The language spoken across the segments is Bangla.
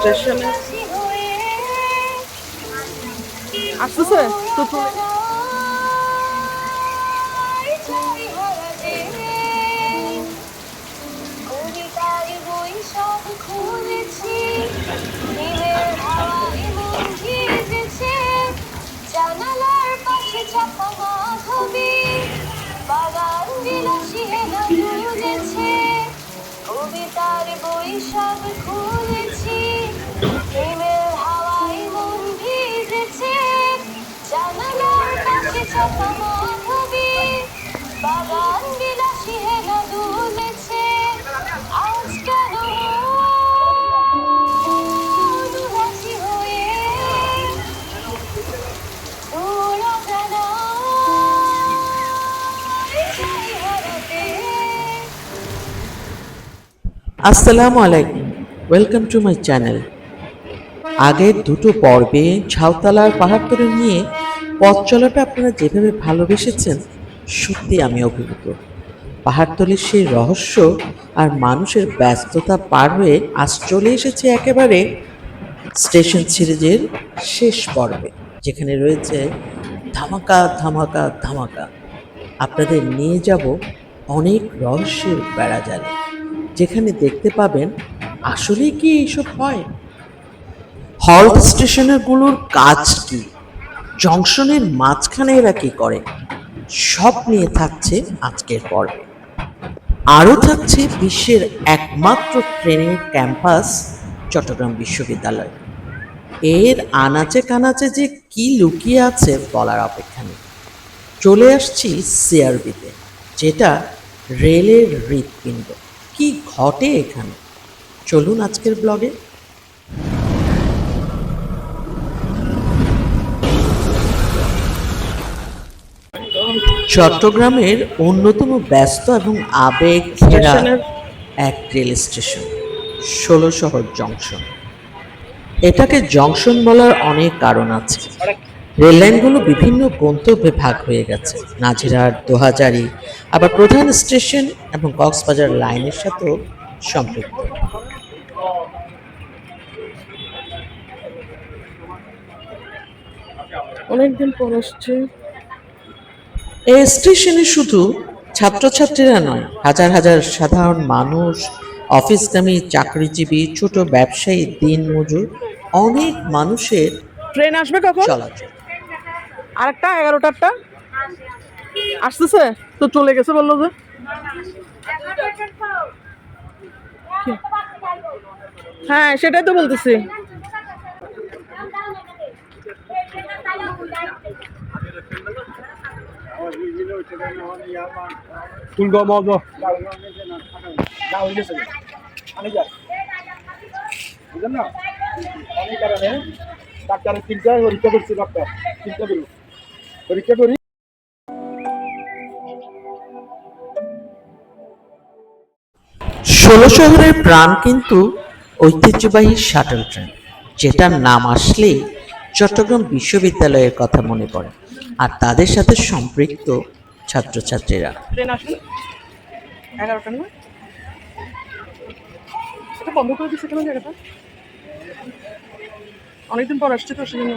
স্টেশনে আসতেছে তো জানালার পাশে চাপা মাধবী বাগান বিলাসী হেনা খুঁজেছে কবিতার বই সব খুলেছি হিমেল হাওয়ায় মন ভিজেছে জানালার পাশে চাপা মাধবী বাগান বিলাসী হেনা দুলেছে আজ কেন উদাসী হয়ে দূর অজানা আসসালামু আলাইকুম, ওয়েলকাম টু মাই চ্যানেল। আগের দুটো পর্বে ঝাউতলার পাহাড়তলি নিয়ে পথ চলাটা আপনারা যেভাবে ভালোবেসেছেন, সত্যি আমি অভিভূত। পাহাড়তলির সেই রহস্য আর মানুষের ব্যস্ততা পার হয়ে আজ চলে এসেছে একেবারে স্টেশন সিরিজের শেষ পর্বে, যেখানে রয়েছে ধামাকা ধামাকা ধামাকা। আপনাদের নিয়ে যাব অনেক রহস্যের বেড়াজালে, যেখানে দেখতে পাবেন আসলে কি এইসব হয়, হল্ট স্টেশনগুলোর কাজ কি, জংশনের মাঝখানে এরা কি করে, সব নিয়ে থাকছে আজকের পর্বে। আরও থাকছে বিশ্বের একমাত্র ট্রেনের ক্যাম্পাস চট্টগ্রাম বিশ্ববিদ্যালয়। এর আনাচে কানাচে যে কি লুকিয়ে আছে বলার অপেক্ষা নেই। চলে আসছি সিআরবিতে, যেটা রেলের হৃৎপিণ্ড। কি ঘটে এখানে, চলুন আজকের ব্লগে। চট্টগ্রামের অন্যতম ব্যস্ত এবং আবেগ ঘেরা এক রেল স্টেশন ১৬ শহর জংশন। এটাকে জংশন বলার অনেক কারণ আছে। রেল লাইনগুলো বিভিন্ন গন্তব্যে ভাগ হয়ে গেছে, নাজিরহাট, দোহাজারী, আবার প্রধান স্টেশন এবং কক্সবাজার লাইনের সাথেও সম্পৃক্ত। অনেকদিন পর আসছে। এই স্টেশনে শুধু ছাত্রছাত্রীরা নয়, হাজার হাজার সাধারণ মানুষ, অফিসগামী, চাকরিজীবী, ছোট ব্যবসায়ী, দিনমজুর, অনেক মানুষের ট্রেন আসবে কখন? চলাচল। আরেকটা 11টারটা আসতেছে তো, চলে গেছে বললো যে। হ্যাঁ, সেটাই তো বলতেছি। ষোলো শহরের প্রাণ কিন্তু ঐতিহ্যবাহী শাটল ট্রেন, যেটার নাম আসলেই চট্টগ্রাম বিশ্ববিদ্যালয়ের কথা মনে পড়ে, আর তাদের সাথে সম্পৃক্ত ছাত্রছাত্রীরা। ট্রেন আসলে 11টা না, এটা বন্ধ করে দিচ্ছে কেন জায়গাটা? অনেকদিন পর আসছে তো সেজন্য।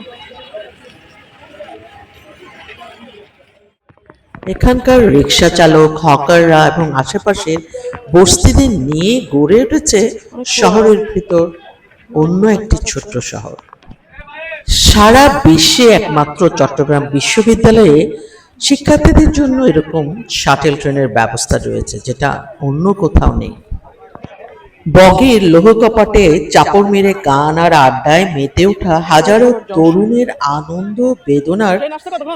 এখানকার রিক্সা চালক, হকাররা এবং আশেপাশের বস্তিদের নিয়ে গড়ে উঠেছে শহরের ভিতর অন্য একটি ছোট্ট শহর। সারা বিশ্বে একমাত্র চট্টগ্রাম বিশ্ববিদ্যালয়ে শিক্ষার্থীদের জন্য এরকম শাটেল ট্রেনের ব্যবস্থা রয়েছে, যেটা অন্য কোথাও নেই। বগির লোহ কপাটে চাপড় মেরে গান আর আড্ডায় মেতে ওঠা হাজারো তরুণের আনন্দ, বেদনার,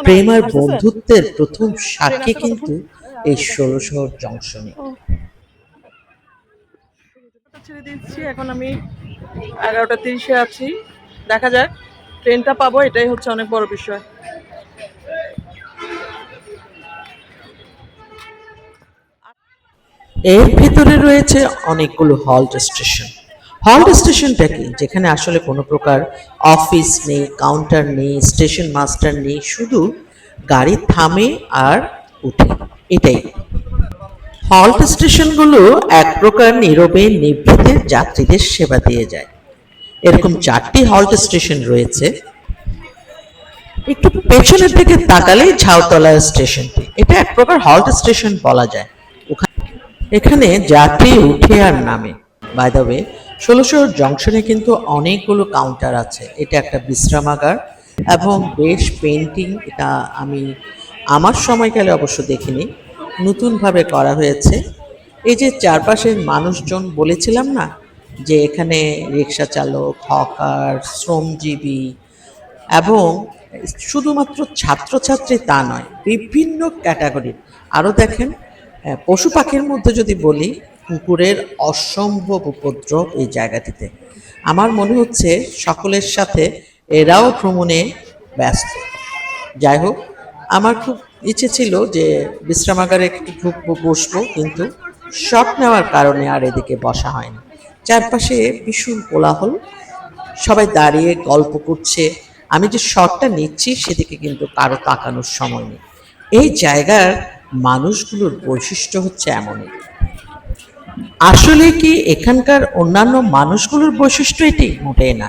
প্রেম আর বন্ধুত্বের প্রথম সাক্ষী কিন্তু এই ১৬ শহর জংশনে। ছেড়ে দিচ্ছি, এখন আমি 11:30-এ আছি। দেখা যাক ট্রেনটা পাবো, এটাই হচ্ছে অনেক বড় বিষয়। এর ভেতরে রয়েছে অনেকগুলো হল্ট স্টেশন। হল্ট স্টেশনটা কি? যেখানে আসলে কোনো প্রকার অফিস নেই, কাউন্টার নেই, স্টেশন মাস্টার নেই, শুধু গাড়ি থামে আর উঠে, এটাই। হল্ট স্টেশনগুলো এক প্রকার নীরবে নিভৃতে যাত্রীদের সেবা দিয়ে যায়। এরকম 4টি হল্ট স্টেশন রয়েছে। একটু পেছনের দিকে তাকালেই ঝাউতলা স্টেশনটি, এটা এক প্রকার হল্ট স্টেশন বলা যায়। এখানে যাত্রী উঠে আর নামে। বাই দ্য ওয়ে, 16 জংশনে কিন্তু অনেকগুলো কাউন্টার আছে। এটা একটা বিশ্রামাগার এবং বেশ পেন্টিং, এটা আমি আমার সময়কালে অবশ্য দেখিনি, নতুনভাবে করা হয়েছে। এই যে চারপাশের মানুষজন বলেছিলাম না, যে এখানে রিক্সা চালক, হকার, শ্রমজীবী এবং শুধুমাত্র ছাত্রছাত্রী তা নয়, বিভিন্ন ক্যাটাগরির। আরও দেখেন, পশু পাখির মধ্যে যদি বলি, কুকুরের অসম্ভব উপদ্রব এই জায়গাটিতে। আমার মনে হচ্ছে সকলের সাথে এরাও ভ্রমণে ব্যস্ত। যাই হোক, আমার খুব ইচ্ছে ছিল যে বিশ্রামাগারে একটু ঢুকবো, বসবো, কিন্তু শট নেওয়ার কারণে আর এদিকে বসা হয়নি। চারপাশে ভীষণ কোলাহল, সবাই দাঁড়িয়ে গল্প করছে। আমি যে শটটা নিচ্ছি সেদিকে কিন্তু কারো তাকানোর সময় নেই। এই জায়গার মানুষগুলোর বৈশিষ্ট্য হচ্ছে এমনই। আসলে কি এখানকার অন্যান্য মানুষগুলোর বৈশিষ্ট্য এটি? মোটেই না।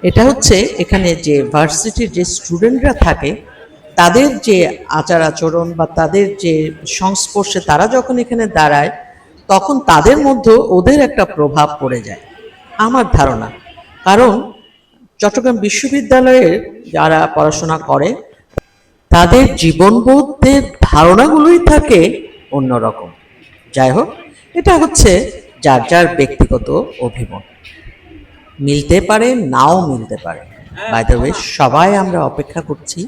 এটা হচ্ছে এখানে যে ভার্সিটির যে স্টুডেন্টরা থাকে, তাদের যে আচার আচরণ বা তাদের যে সংস্পর্শে তারা যখন এখানে দাঁড়ায়, তখন তাদের মধ্যে ওদের একটা প্রভাব পড়ে যায় আমার ধারণা। কারণ চট্টগ্রাম বিশ্ববিদ্যালয়ের যারা পড়াশোনা করে, তাদের জীবনবোধের ধারণাগুলোই থাকে অন্যরকম। যাই হোক, এটা হচ্ছে যার যার ব্যক্তিগত অভিমত, মিলতে পারে, নাও মিলতে পারে। বাই দ্য ওয়ে, সবাই আমরা অপেক্ষা করছি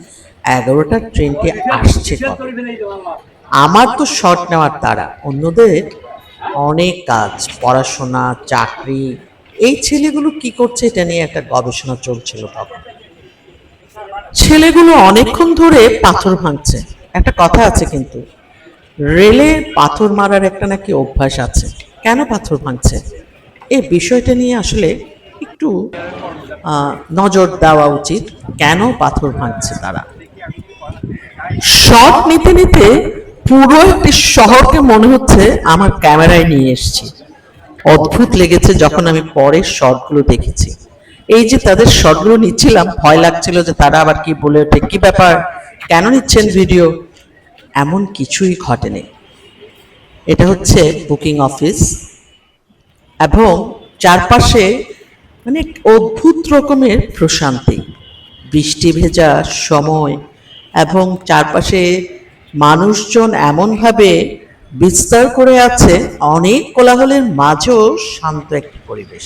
11টার ট্রেনটি আসছে কবে। আমার তো শর্ট নেওয়ার তাড়া, অন্যদের অনেক কাজ, পড়াশোনা, চাকরি। এই ছেলেগুলো কি করছে এটা নিয়ে একটা গবেষণা চলছিল তখন। ছেলেগুলো অনেকক্ষণ ধরে পাথর ভাঙছে। একটা কথা আছে কিন্তু, রেলে পাথর মারার একটা নাকি অভ্যাস আছে। কেন পাথর ভাঙছে, এই বিষয়টা নিয়ে আসলে একটু নজর দেওয়া উচিত। কেন পাথর ভাঙছে তারা? শট নিতে নিতে পুরো একটি শহরকে মনে হচ্ছে আমার ক্যামেরায় নিয়ে এসেছি। অদ্ভুত লেগেছে যখন আমি পরে শটগুলো দেখেছি। এই যে তাদের শটগুলো নিচ্ছিলাম, ভয় লাগছিল যে তারা আবার কি বলে ওঠে, কি ব্যাপার, কেন নিচ্ছেন ভিডিও। এমন কিছুই ঘটেনি। এটা হচ্ছে বুকিং অফিস এবং চারপাশে মানে অদ্ভুত রকমের প্রশান্তি, বৃষ্টি ভেজা সময় এবং চারপাশে মানুষজন এমনভাবে বিস্তার করে আছে, অনেক কোলাহলের মাঝেও শান্ত একটি পরিবেশ।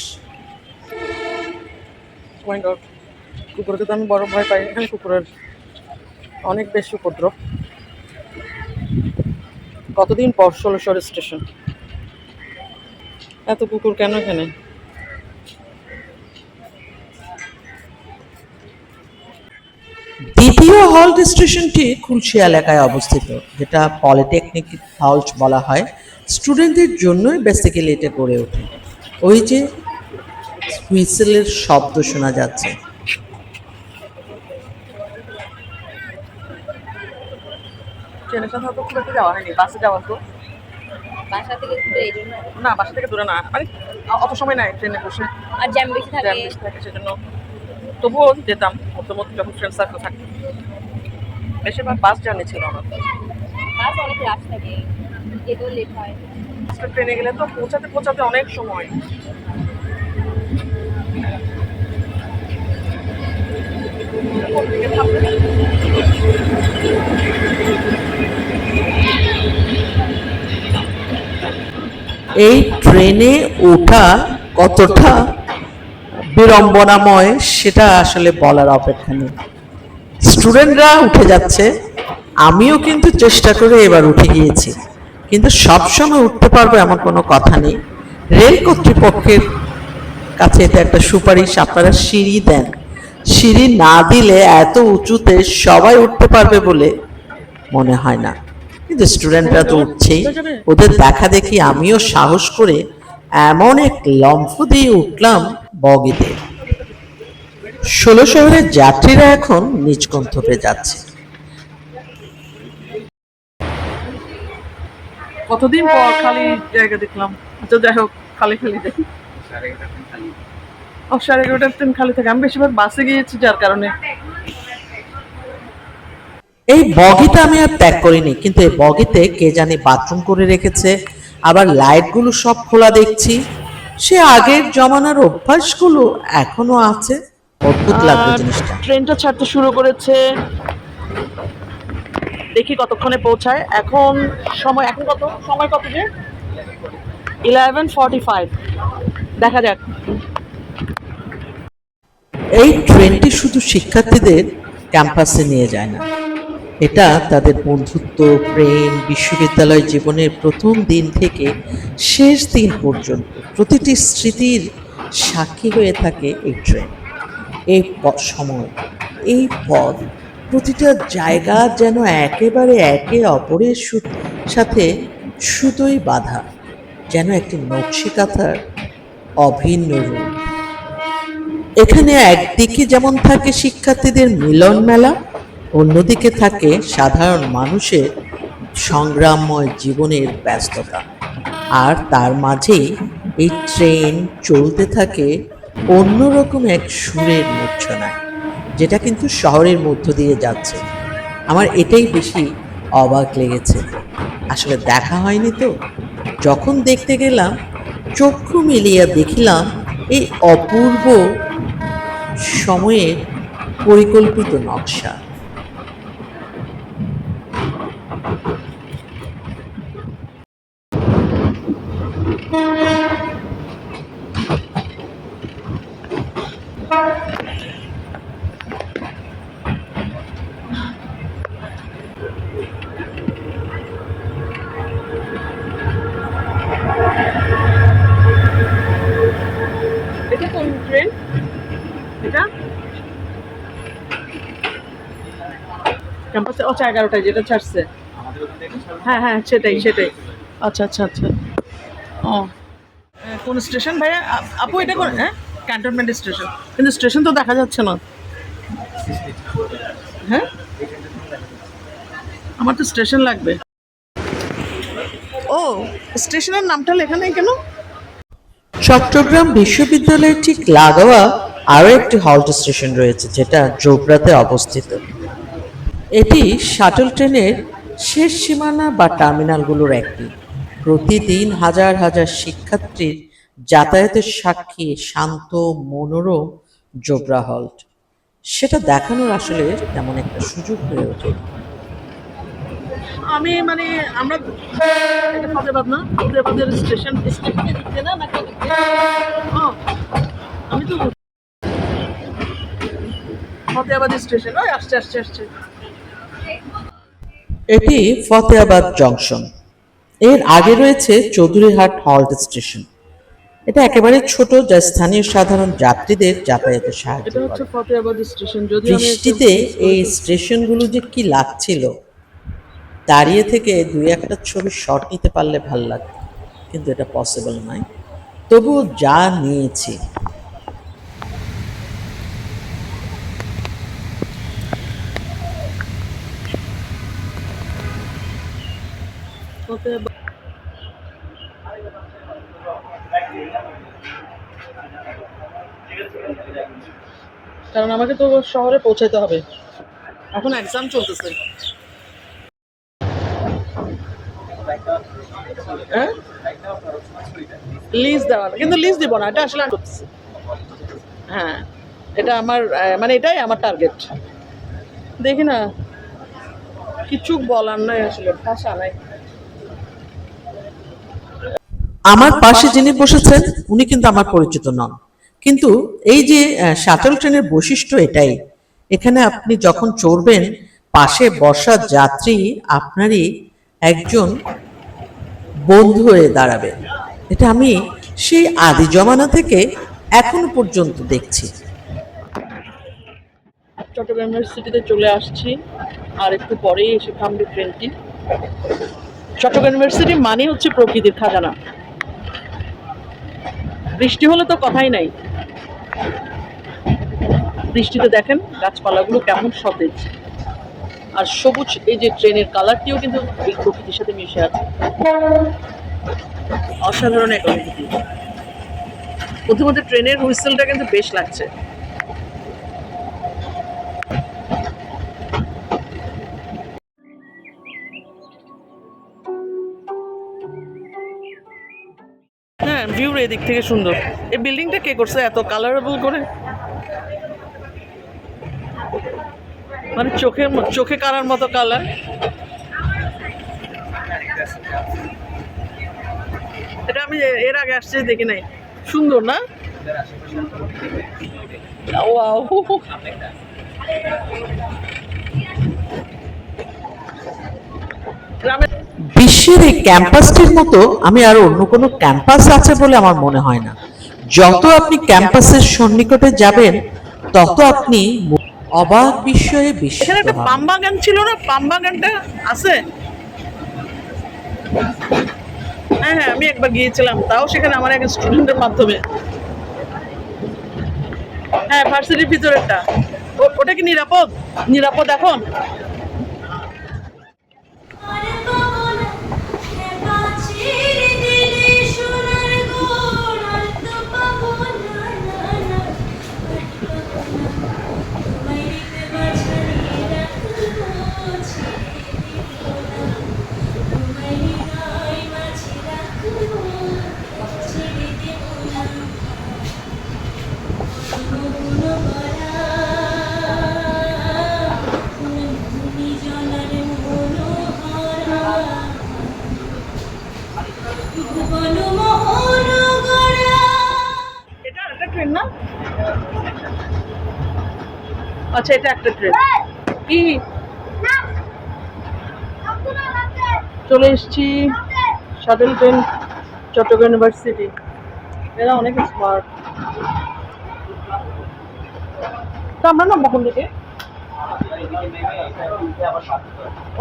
Oh my God, কুকুরকে তো আমি বড় ভয় পাই, এখানে কুকুরের অনেক বেশি উপদ্রব। কতদিন পর 16 স্টেশন, এত কুকুর কেন এখানে? দ্বিতীয় হল্ট স্টেশনটি খুলশী এলাকায় অবস্থিত, যেটা পলিটেকনিক হল্ট বলা হয়। স্টুডেন্টদের জন্যই বেসিক্যালি এটা গড়ে ওঠে। ওই যে হুইসেলের শব্দ শোনা যাচ্ছে। ট্রেনের সাথে হয়তো খুব একটা যাওয়া হয়নি, বাসে যাওয়া তো। বাসা থেকে দূরে এই জন্য। না, বাসা থেকে দূরে না, মানে অত সময় নাই ট্রেনে বসে, আর জ্যাম বেশি থাকে। জ্যাম বেশি থাকে, সেজন্য তবুও যেতাম মধ্যে মধ্যে যখন ফ্রেন্ড সার্কেল থাকতো। বেশিরভাগ বাস জার্নি ছিল আমার। বাস অনেক রাশ থাকে, যেতেও লেট হয়। আজকে ট্রেনে গেলে তো পৌঁছাতে পৌঁছাতে অনেক সময়। কোন দিকে থামবে? এই ট্রেনে ওঠা কতটা বিড়ম্বনাময় সেটা আসলে বলার অপেক্ষা নেই। স্টুডেন্টরা উঠে যাচ্ছে, আমিও কিন্তু চেষ্টা করে এবার উঠে গিয়েছি, কিন্তু সবসময় উঠতে পারবো এমন কোনো কথা নেই। রেল কর্তৃপক্ষের কাছে এটা একটা সুপারিশ, আপনারা সিঁড়ি দেন। সিঁড়ি না দিলে এত উঁচুতে সবাই উঠতে পারবে বলে মনে হয় না, কিন্তু স্টুডেন্টরা তো উঠছেই। ওদের দেখা দেখি আমিও সাহস করে এমন এক লম্ফ দিয়ে উঠলাম বগিতে। 16 শহরের যাত্রীরা এখন নিজ গন্তব্যে যাচ্ছে। কতদিন পর খালি জায়গা দেখলাম। আচ্ছা যাই হোক, খালি খালি দেখি। ও 11:30 ট্রেন খালি থাকে, আমি বেশিরভাগ বাসে গিয়েছি যার কারণে। এই বগিটা আমি আর ত্যাগ করিনি, কিন্তু এই বগিতে কে জানি বাথরুম করে রেখেছে, আবার লাইটগুলো সব খোলা দেখছি। সে আগের জমানার অভ্যাসগুলো এখনো আছে। অদ্ভুত লাগলো আর জিনিসটা। ট্রেনটা ছাড়তে শুরু করেছে, দেখি কতক্ষণে পৌঁছায়। এখন সময়, এখন কত সময়, কত যে 11:45, দেখা যাক। এই ট্রেনটি শুধু শিক্ষার্থীদের ক্যাম্পাসে নিয়ে যায় না, এটা তাদের বন্ধুত্ব, প্রেম, বিশ্ববিদ্যালয় জীবনের প্রথম দিন থেকে শেষ দিন পর্যন্ত প্রতিটি স্মৃতির সাক্ষী হয়ে থাকে এই ট্রেন। এই সময়, এই পথ, প্রতিটা জায়গা যেন একেবারে একে অপরের সাথে সুতোই বাঁধা, যেন একটি নকশিকাঁথার অভিন্ন রূপ। এখানে একদিকে যেমন থাকে শিক্ষার্থীদের মিলন মেলা, অন্যদিকে থাকে সাধারণ মানুষের সংগ্রামময় জীবনের ব্যস্ততা। আর তার মাঝেই এই ট্রেন চলতে থাকে অন্যরকম এক সুরের মূর্ছনায়, যেটা কিন্তু শহরের মধ্য দিয়ে যাচ্ছে। আমার এটাই বেশি অবাক লেগেছে। আসলে দেখা হয়নি তো, যখন দেখতে গেলাম চক্ষু মিলিয়ে দেখিলাম এই অপূর্ব সময়ের পরিকল্পিত নকশা। এটা কোন ট্রেন? এটা ক্যাম্পাসে, আচ্ছা 11টায় যেটা ছাড়ছে। হ্যাঁ হ্যাঁ, সেটাই সেটাই। আচ্ছা আচ্ছা আচ্ছা। ও কোন স্টেশন ভাইয়া? আপু এটা কোন? হ্যাঁ, ক্যান্টনমেন্ট স্টেশন, কিন্তু স্টেশন তো দেখা যাচ্ছে না। হ্যাঁ, আমার তো স্টেশন লাগবে। ও, স্টেশনের নামটা লেখা নেই কেন? চট্টগ্রাম বিশ্ববিদ্যালয়ের ঠিক লাগোয়া আরও একটি হল্ট স্টেশন রয়েছে, যেটা জোবরাতে অবস্থিত। এটি শাটল ট্রেনের শেষ সীমানা বা টার্মিনালগুলোর একটি। প্রতিদিন হাজার হাজার শিক্ষার্থীর যাতায়াতের সাক্ষী শান্ত মনোরম জোবরা হল্ট। সেটা দেখানোর আসলে তেমন একটা সুযোগ হয়ে ওঠে। আমি মানে আমরা এটা ফতেবাদ না, ফতেবাদের স্টেশন, স্টেশনে দিচ্ছে না নাকি? ও, আমি তো ফতেবাদ স্টেশন, ওই আসছে আসছে আসছে। এটি ফতেয়াবাদ জংশন। এর আগে রয়েছে চৌধুরীহাট হল্ট স্টেশন। এটা একেবারে ছোট, যা স্থানীয় সাধারণ যাত্রীদের যাতায়াতে সাহায্য এটা হচ্ছে করে। ফতেবাদ স্টেশন। যদি আমি বৃষ্টিতে এই স্টেশনগুলো যে কি লাগছিল, দাঁড়িয়ে থেকে দুই একটা ছবি শট নিতে পারলে ভাল লাগতো, কিন্তু এটা পসিবল নয়। তবুও যা নিয়েছি। ফতেবাদ, কারণ আমাকে তো শহরে পৌঁছাতে হবে, এখন এক্সাম চলতেছে। হ্যাঁ, লিজ দেওয়া না, কিন্তু লিজ দিব না, এটা আসলে আমি করতেছি। হ্যাঁ, এটা আমার মানে এটাই আমার টার্গেট। দেখি না, কিছু বলার নাই, আসলে ভাষা নাই। আমার পাশে যিনি বসেছেন উনি কিন্তু আমার পরিচিত নন, কিন্তু এই যে শাটল ট্রেনের বৈশিষ্ট্য এটাই, এখানে আপনি যখন চড়বেন পাশে বসা যাত্রী আপনারই একজন বন্ধু হয়ে দাঁড়াবে। এটা আমি সেই আদি জমানা থেকে এখনো পর্যন্ত দেখছি। চট্টগ্রাম ইউনিভার্সিটিতে চলে আসছি, আর একটু পরেই এসে থামবে ট্রেনটি। চট্টগ্রাম ইউনিভার্সিটি মানে হচ্ছে প্রকৃতির খাজানা। বৃষ্টি হলে তো কথাই নাই। বৃষ্টিতে দেখেন গাছপালাগুলো কেমন সতেজ আর সবুজ। এই যে ট্রেনের কালারটিও কিন্তু এই প্রকৃতির সাথে মিশে আছে। অসাধারণ এক অনুভূতি। প্রথমত ট্রেনের হুইসেলটা কিন্তু বেশ লাগছে। হ্যাঁ, ভিউর এদিক থেকে সুন্দর। এই বিল্ডিংটা কে করছে এত কালারেবল করে? মানে চোখে কারার মতো কালার। এটা আমি এর আগে আসছে দেখি নাই। সুন্দর না? ওয়াও। বিশ্বের এই ক্যাম্পাসটির মতো আমি আর অন্য কোনো ক্যাম্পাস আছে বলে আমার মনে হয় না। যত আপনি ক্যাম্পাসের সন্নিকটে যাবেন তত আপনি অবাক বিস্ময়ে এখানে বিস্মিত একটা হবেন। পাম বাগান ছিল না? পাম বাগানটা আছে? হ্যাঁ হ্যাঁ, আমি একবার গিয়েছিলাম, তাও সেখানে আমার এক স্টুডেন্টের মাধ্যমে। হ্যাঁ, ভার্সিটির ভিতরেরটা। ওটা কি নিরাপদ? নিরাপদ এখন? এটা একটা ট্রেন না? আচ্ছা, এটা একটা ট্রেন। কি চলে এসেছি শাটল ট্রেন, চট্টগ্রাম ইউনিভার্সিটি। এরা অনেক স্মার্ট। তো আমরা নামবো কোন দিকে?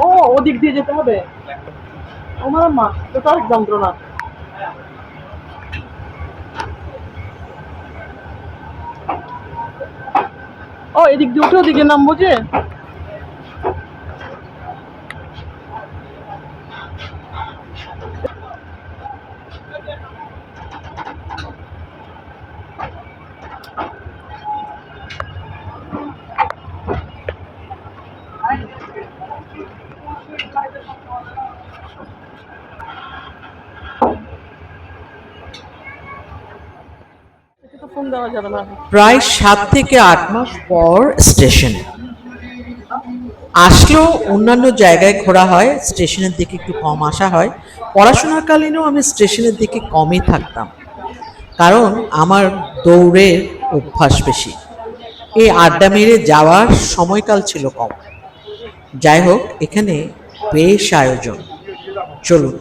ও, ওদিক দিয়ে যেতে হবে। আমার মা তো তার যন্ত্রণা। ও, এদিক দিয়ে উঠে ওদিকে নামবো যে। তো ফোন দেওয়া যাবে না। প্রায় 7 থেকে 8 মাস পর স্টেশন আসলেও অন্যান্য জায়গায় ঘোরা হয়, স্টেশনের দিকে একটু কম আসা হয়। পড়াশোনাকালীনও আমি স্টেশনের দিকে কমই থাকতাম, কারণ আমার দৌড়ের অভ্যাস বেশি। এই আড্ডা মেরে যাওয়ার সময়কাল ছিল কম। যাই হোক, এখানে বেশ আয়োজন। চলুন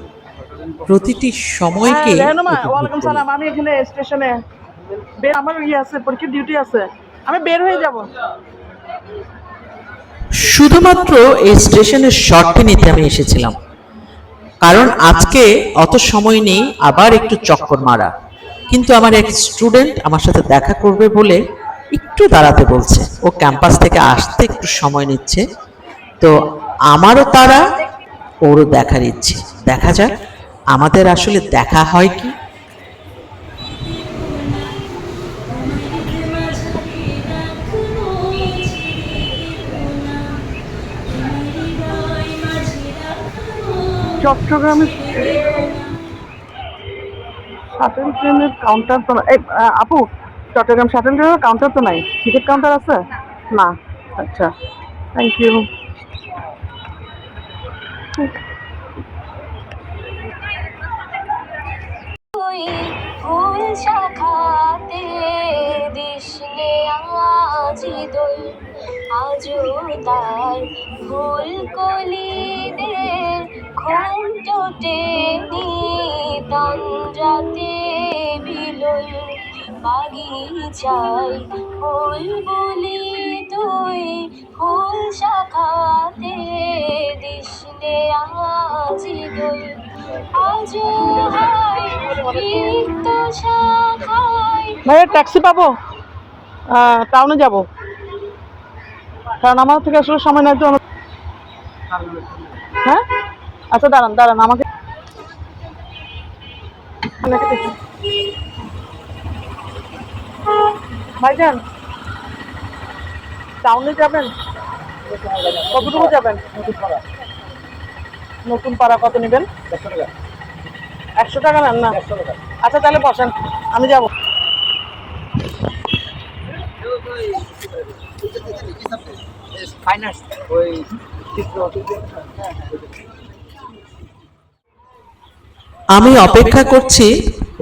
প্রতিটি সময়কে হ্যাঁ, রেহানুমা, উপভোগ ওয়ালাইকুম করি। সালাম। আমি এখানে স্টেশনে আমার ইয়ে আছে, পরীক্ষার ডিউটি আছে। আমি বের হয়ে যাব। শুধুমাত্র এই স্টেশনের শর্টটি নিতে আমি এসেছিলাম, কারণ আজকে অত সময় নেই আবার একটু চক্কর মারা। কিন্তু আমার এক স্টুডেন্ট আমার সাথে দেখা করবে বলে একটু দাঁড়াতে বলছে। ও ক্যাম্পাস থেকে আসতে একটু সময় নিচ্ছে, তো আমারও তারা, ওরও দেখার ইচ্ছে। দেখা যাক আমাদের আসলে দেখা হয় কি। চট্টগ্রামে শাটল ট্রেনের কাউন্টার তো না। আপু, চট্টগ্রাম শাটল ট্রেনের কাউন্টার তো নাই? টিকিট কাউন্টার আছে? না। আচ্ছা, থ্যাংক ইউ। ফুল শাখাতে দিশলে আজি দোল, আজও তার ফুল কলিদের ঘুমটোটে তন্দ্রাতে বিলোল। বাগিচায় ফুল বলি তুই, ফুল শাখাতে দিশলে আজি দোল, আজও হয় রিক্ত শাখায়। ভাইয়া, ট্যাক্সি পাবো? টাউনে যাব, কারণ আমার থেকে আসলে সময় নাই তো। হ্যাঁ, আচ্ছা, দাঁড়ান দাঁড়ান, আমাকে ভাইজান টাউনে যাবেন? কতটুকু যাবেন? নতুন পাড়া কত নেবেন? 100 টাকা নেন না? আচ্ছা তাহলে বসেন, আমি যাব। আমি অপেক্ষা করছি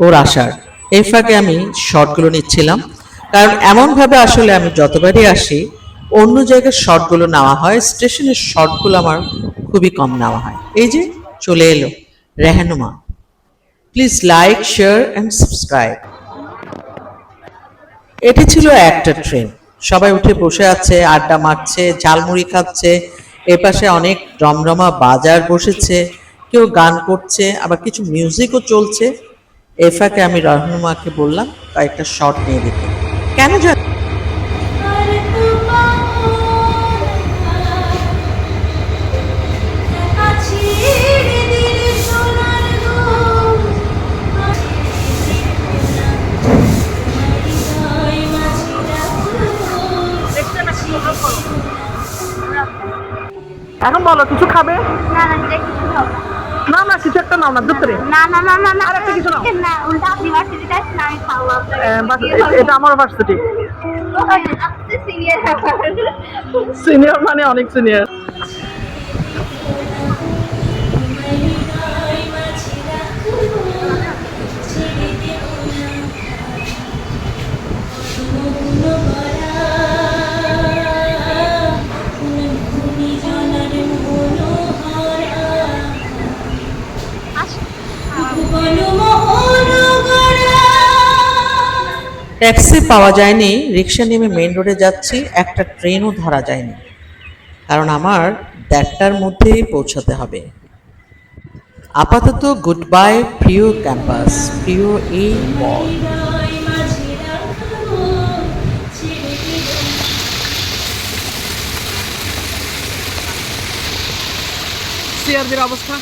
ওর আসার। এই ফাঁকে আমি শর্টগুলো নিচ্ছিলাম, কারণ এমনভাবে আসলে আমি যতবারই আসি অন্য জায়গার শর্টগুলো নেওয়া হয়, স্টেশনের শর্টগুলো আমার খুবই কম নেওয়া হয়। এই যে চলে এলো Rehanuma. Please like, share and subscribe. এটি ছিল একটা ট্রেন, সবাই উঠে বসে আছে, আড্ডা মারছে, ঝালমুড়ি খাচ্ছে। এপাশে অনেক রমরমা বাজার বসেছে, কেউ গান করছে, আবার কিছু মিউজিকও চলছে। এ ফাঁকে আমি রহনুমাকে বললাম কয়েকটা শট নিয়ে দিতে। কেন জানো? এখন বলো কিছু খাবে? না না এটা কিছু হবে না না কিছু একটা নাও না, দুপুরে। না না না না না আরেকটা কিছু নাও। না উল্টা আপনি ভার্সিটিতে আসেন আমি খাবো এটা আমার ভার্সিটি। আপনি সিনিয়র সিনিয়র মানে অনেক সিনিয়র। ট্যাক্সি পাওয়া যায়নি, রিক্সা নেমে মেইন রোডে যাচ্ছি, একটা ট্রেনও ধরা যায়নি, কারণ আমার 1:30টার মধ্যেই পৌঁছাতে হবে। আপাতত গুড বাই প্রিয় ক্যাম্পাস, প্রিয় এই পথ। সিআরবির অবস্থা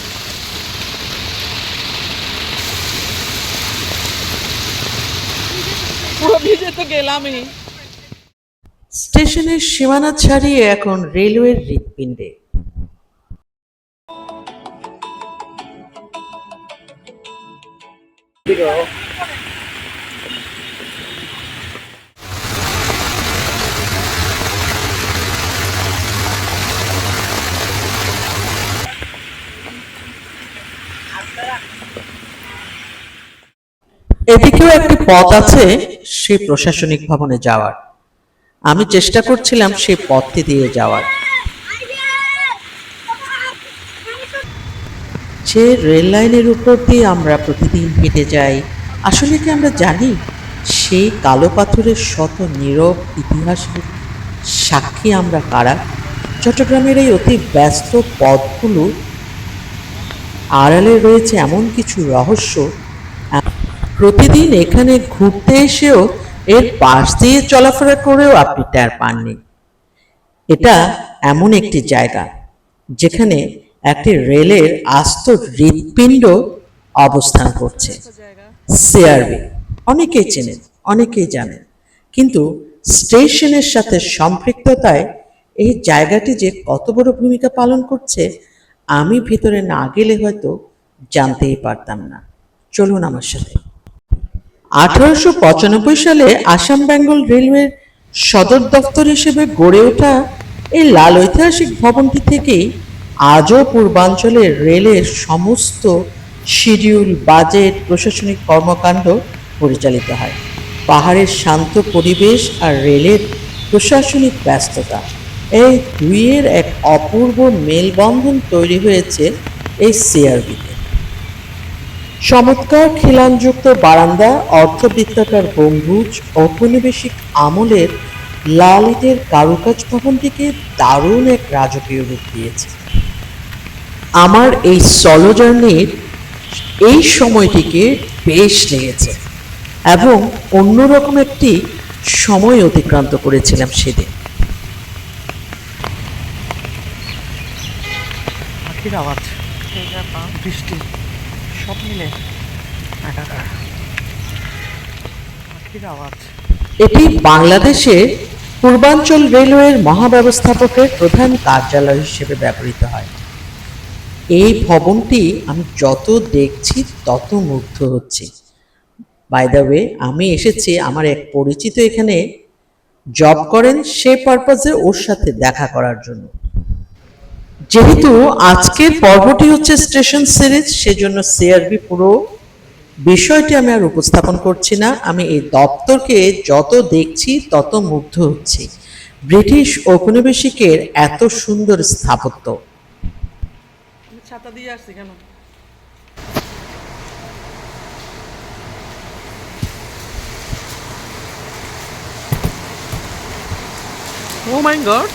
পুরো ভিজে তো গেলামই। স্টেশনের সীমানা ছাড়িয়ে এখন রেলওয়ের হৃৎপিণ্ডে। এদিকেও একটি পথ আছে সেই প্রশাসনিক ভবনে যাওয়ার। আমি চেষ্টা করছিলাম সেই পথটি দিয়ে যাওয়ার। যে রেল লাইনের উপর দিয়ে আমরা প্রতিদিন হেঁটে যাই, আসলে কি আমরা জানি সেই কালো পাথরের শত নীরব ইতিহাসের সাক্ষী আমরা কারা? চট্টগ্রামের এই অতি ব্যস্ত পথগুলো আড়ালে রয়েছে এমন কিছু রহস্য। প্রতিদিন এখানে ঘুরতে এসেও এর পাশ দিয়ে চলাফেরা করেও আপনি টের পাননি। এটা এমন একটি জায়গা যেখানে একটি রেলের আস্ত হৃৎপিণ্ড অবস্থান করছে। সিআরবি অনেকেই চেনেন, অনেকেই জানেন, কিন্তু স্টেশনের সাথে সম্পৃক্ততায় এই জায়গাটি যে কত বড় ভূমিকা পালন করছে আমি ভিতরে না গেলে হয়তো জানতেই পারতাম না। চলুন আমার সাথে। 1895 সালে আসাম বেঙ্গল রেলওয়ের সদর দফতর হিসেবে গড়ে ওঠা এই লাল ঐতিহাসিক ভবনটি থেকেই আজও পূর্বাঞ্চলের রেলের সমস্ত শিডিউল, বাজেট, প্রশাসনিক কর্মকাণ্ড পরিচালিত হয়। পাহাড়ের শান্ত পরিবেশ আর রেলের প্রশাসনিক ব্যস্ততা, এই দুইয়ের এক অপূর্ব মেলবন্ধন তৈরি হয়েছে এই সিআরবিতে। চমৎকার খিলানযুক্ত বারান্দা, অর্ধবৃত্তাকার গম্বুজ, ঔপনিবেশিক আমলের লাল ইটের কারুকাজ ভবনটিকে দারুণ এক রাজকীয় রূপ দিয়েছে। আমার এই সলো জার্নির এই সময়টিকে বেশ লেগেছে এবং অন্যরকম একটি সময় অতিক্রান্ত করেছিলাম সেদিন। পাখির আওয়াজ, বৃষ্টি সব মিলে একাকার। পাখির আওয়াজ। এটি বাংলাদেশের পূর্বাঞ্চল রেলওয়ের মহাব্যবস্থাপকের প্রধান কার্যালয় হিসেবে ব্যবহৃত হয়। এই ভবনটি আমি যত দেখছি তত মুগ্ধ হচ্ছি। বাই দ্য ওয়ে, আমি এসেছি, আমার এক পরিচিত এখানে জব করেন, সে পারপাজে ওর সাথে দেখা করার জন্য। যেহেতু আজকের পর্বটি হচ্ছে স্টেশন সিরিজ, সেজন্য সিআরবি পুরো বিষয়টি আমি আর উপস্থাপন করছি না। আমি এই দপ্তরকে যত দেখছি তত মুগ্ধ হচ্ছি। ব্রিটিশ ঔপনিবেশিকের এত সুন্দর স্থাপত্য। ছাতা দিয়ে আসছি কেন? ও মাই গড,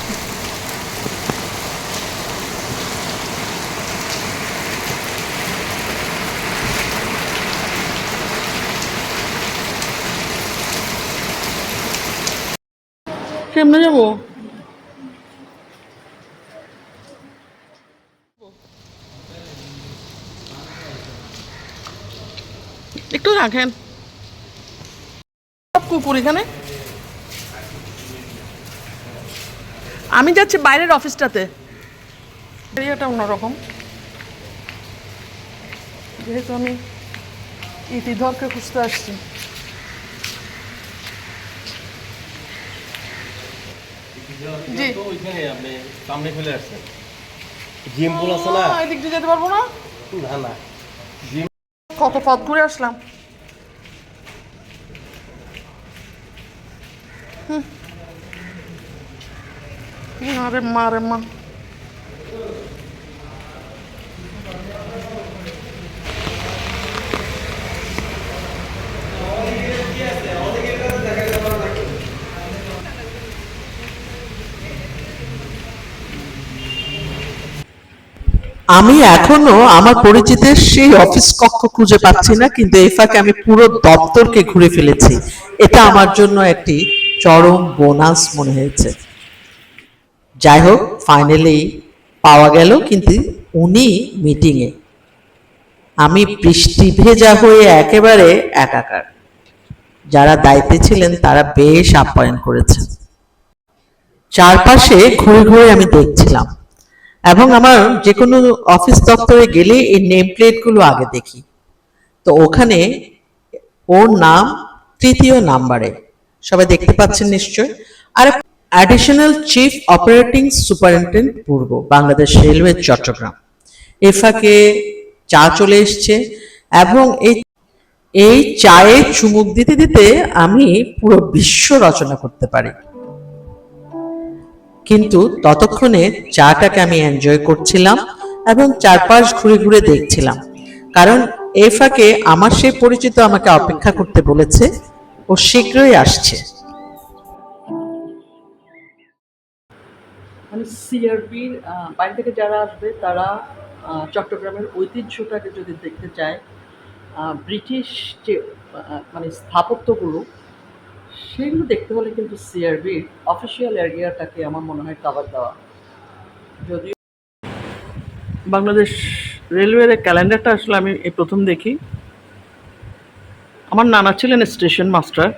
কেমনে যাবো? একটু রাখেন। কুকুর এখানে। আমি যাচ্ছি বাইরের অফিসটাতে। এরিয়াটা অন্যরকম, যেহেতু আমি ইতিধরকে খুঁজতে আসছি। জি, ওইখানে আপনি সামনে ফেলে আসছেন। জিম পুল আছে না? এদিক দিয়ে যেতে পারবো না। না না, কত পথ ঘুরে আসলাম। আরে মা রে মা, আমি এখনো আমার পরিচিতের সেই অফিস কক্ষ খুঁজে পাচ্ছি না, কিন্তু এই ফাঁকে আমি পুরো দপ্তরকে ঘুরে ফেলেছি। এটা আমার জন্য একটি চরম বোনাস মনে হয়েছে। যাই হোক, ফাইনালি পাওয়া গেল, কিন্তু উনি মিটিংয়ে, আমি বৃষ্টি ভেজা হয়ে একেবারে একাকার। যারা দায়িত্বে ছিলেন তারা বেশ আপ্যায়ন করেছেন। চারপাশে ঘুরে ঘুরে আমি দেখছিলাম, এবং আমার যে কোনো অফিস দপ্তরে গেলে এই নেম প্লেটগুলো আগে দেখি। তো ওখানে ওর নাম তৃতীয় নাম্বারে, সবাই দেখতে পাচ্ছেন নিশ্চয়। আর অ্যাডিশনাল চিফ অপারেটিং সুপারিনটেন্ডেন্ট পূর্ব বাংলাদেশ রেলওয়ে চট্টগ্রাম। এ ফাঁকে চা চলে এসছে, এবং এই চায়ে চুমুক দিতে দিতে আমি পুরো বিশ্ব রচনা করতে পারি। কিন্তু ততক্ষণে চাটাকে আমি এনজয় করছিলাম এবং চারপাশ ঘুরে ঘুরে দেখছিলাম, কারণ এই ফাঁকে আমার সেই পরিচিত আমাকে অপেক্ষা করতে বলেছে, ও শীঘ্রই আসছে। মানে সিআরবির বাইরে থেকে যারা আসবে তারা চট্টগ্রামের ঐতিহ্যটাকে যদি দেখতে চায়, ব্রিটিশ যে মানে স্থাপত্যগুলো, সেগুলো দেখতে হলে কিন্তু সিআরবির অফিসিয়াল এরিয়াটাকে আমার মনে হয় কভার দেওয়া। যদিও বাংলাদেশ রেলওয়ের ক্যালেন্ডারটা আসলে আমি এই প্রথম দেখি। আমার নানা ছিলেন স্টেশন মাস্টার,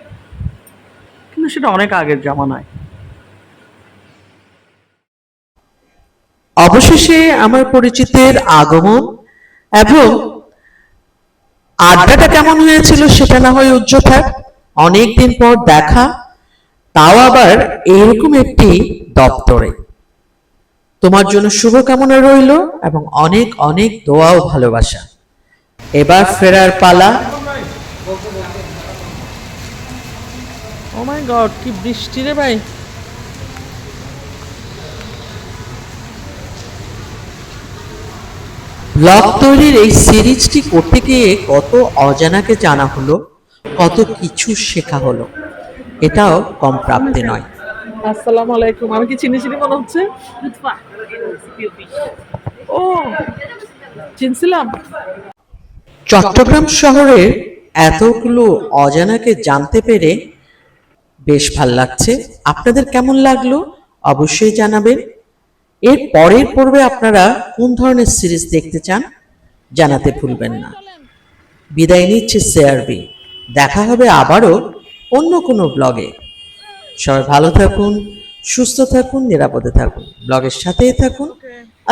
কিন্তু সেটা অনেক আগের জামানায়। অবশেষে আমার পরিচিতের আগমন, এবং আড্ডাটা কেমন হয়েছিল সেটা না হয় উজ্জ্বল থাক। অনেকদিন পর দেখা, তাও আবার এরকম একটি দপ্তরে। তোমার জন্য শুভকামনা রইল এবং অনেক অনেক দোয়া ও ভালোবাসা। এবার ফেরার পালা। ও মাই গড, কি বৃষ্টি রে ভাই! ব্লগ তৈরির এই সিরিজটি করতে গিয়ে কত অজানাকে জানা হলো, কত কিছু শেখা হলো, এটাও কম প্রাপ্তি নয়। আসসালামু আলাইকুম। আমি কি চিনি চিনি মনে হচ্ছে? ও, চিনছিলাম। চট্টগ্রাম শহরের এতগুলো অজানাকে জানতে পেরে বেশ ভাল লাগছে। আপনাদের কেমন লাগলো অবশ্যই জানাবেন। এর পরের পর্বে আপনারা কোন ধরনের সিরিজ দেখতে চান জানাতে ভুলবেন না। বিদায় নিচ্ছে সিআরবি। দেখা হবে আবারও অন্য কোনো ব্লগে। সবাই ভালো থাকুন, সুস্থ থাকুন, নিরাপদে থাকুন, ব্লগের সাথেই থাকুন।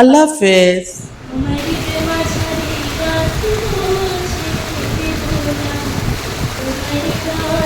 আল্লাহ হাফেজ। তোমারই প্রেমাঝারি গাথবো, ছেড়ে দেব না, তোমারই গান